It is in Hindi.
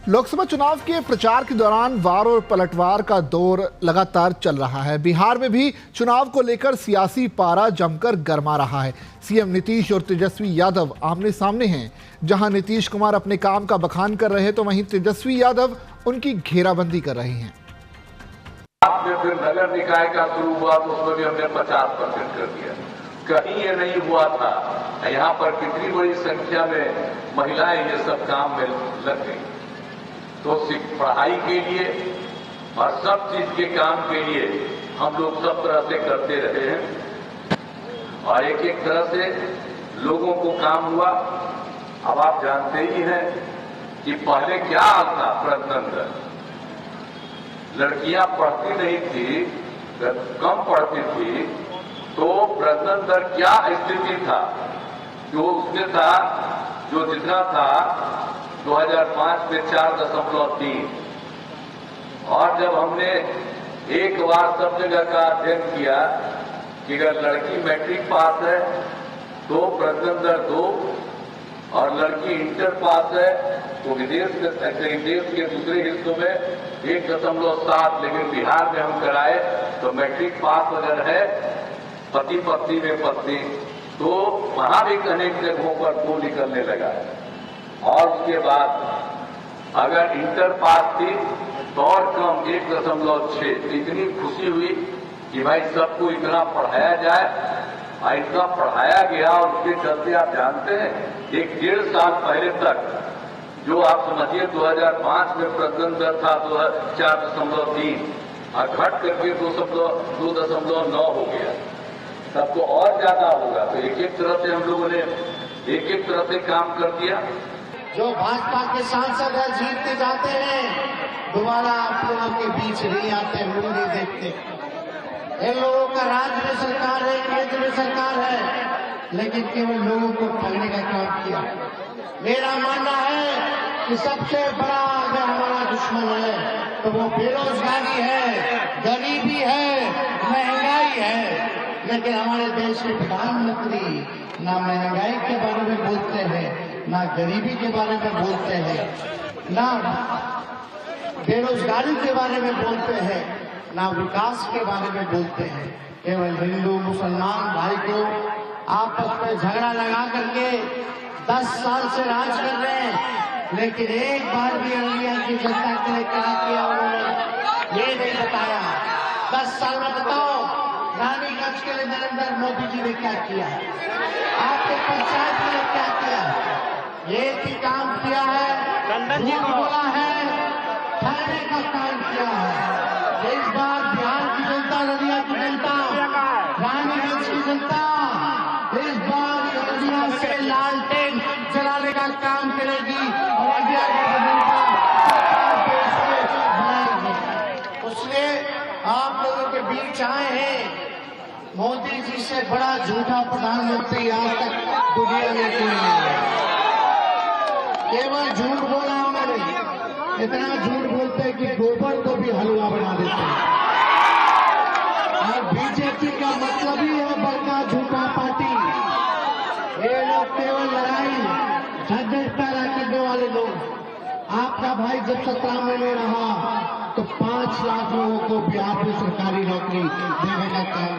लोकसभा चुनाव के प्रचार के दौरान वार और पलटवार का दौर लगातार चल रहा है। बिहार में भी चुनाव को लेकर सियासी पारा जमकर गरमा रहा है। सीएम नीतीश और तेजस्वी यादव आमने सामने हैं। जहां नीतीश कुमार अपने काम का बखान कर रहे हैं तो वहीं तेजस्वी यादव उनकी घेराबंदी कर रहे हैं। में फिर नगर निकाय का शुरू हुआ तो उसमें भी हमने 50% कर दिया। कहीं ये नहीं हुआ था। यहाँ पर कितनी बड़ी संख्या में महिलाएं ये सब काम में लग गई। तो पढ़ाई के लिए और सब चीज के काम के लिए हम लोग सब तरह से करते रहे हैं और एक एक तरह से लोगों को काम हुआ। अब आप जानते ही हैं कि पहले क्या हाल था। प्रजनन लड़कियां पढ़ती नहीं थी, कम पढ़ती थी, तो प्रजनन दर क्या स्थिति था जो उसमें था, जो जितना था 2005 में 4.3। और जब हमने एक बार सब जगह का अध्ययन किया कि अगर लड़की मैट्रिक पास है तो प्रजनन दर 2 और लड़की इंटर पास है तो देश के दूसरे हिस्सों में 1.7, लेकिन बिहार में हम कराए तो मैट्रिक पास अगर है पति पत्नी में पत्नी तो वहां भी अनेक जगहों पर 2 निकलने लगा है। और उसके बाद अगर इंटर पास थी तो और कम 1.6। इतनी खुशी हुई कि भाई सबको इतना पढ़ाया जाए और इतना पढ़ाया गया। और उसके चलते आप जानते हैं 1.5 साल पहले तक जो आप समझिए 2005 में प्रजनन दर था 4.3 और घट करके 2.9 हो गया। तब तो और ज्यादा होगा। तो एक एक तरह से हम लोगों ने एक एक तरह से काम कर दिया। जो भाजपा के सांसद है जीतते जाते हैं, दोबारा आप लोगों के बीच नहीं आते, मुंह नहीं देखते। इन लोगों का राज्य में सरकार है, केंद्र में सरकार है, लेकिन केवल लोगों को ठगने का काम किया। मेरा मानना है कि सबसे बड़ा अगर हमारा दुश्मन है तो वो बेरोजगारी है, गरीबी है, महंगाई है। लेकिन हमारे देश के प्रधानमंत्री ना महंगाई के बारे में बोलते हैं, ना गरीबी के बारे में बोलते हैं, ना बेरोजगारी के बारे में बोलते हैं, ना विकास के बारे में बोलते हैं। केवल हिंदू मुसलमान भाई को आपस में झगड़ा लगा करके 10 साल से राज कर रहे हैं, लेकिन एक बार भी अररिया की जनता के लिए क्या किया उन्होंने ये नहीं बताया। 10 साल में बताओ रानीगंज के लिए नरेंद्र मोदी जी ने क्या किया, आपके पंचायत के लिए क्या किया। ये भी काम किया है, झूठ बोला है, ठगने का काम किया है। इस बार बिहार की जनता, अररिया की जनता, रानीगंज की जनता इस बार अररिया से लालटेन जलाने का काम करेगी और अररिया की जनता देश में बनाएगी। उसलिए आप लोगों के बीच आए हैं। मोदी जी से बड़ा झूठा प्रधानमंत्री आज तक दुनिया में कोई नहीं है। केवल झूठ बोला उन्होंने, इतना झूठ बोलते हैं कि गोबर को भी हलवा बना देते हैं। और बीजेपी का मतलब ही है बड़का झूठा पार्टी। ये लोग केवल लड़ाई झगड़े पैदा करने वाले लोग। आपका भाई जब 17 में रहा तो 5 लाख लोगों को बिहार में सरकारी नौकरी देने का काम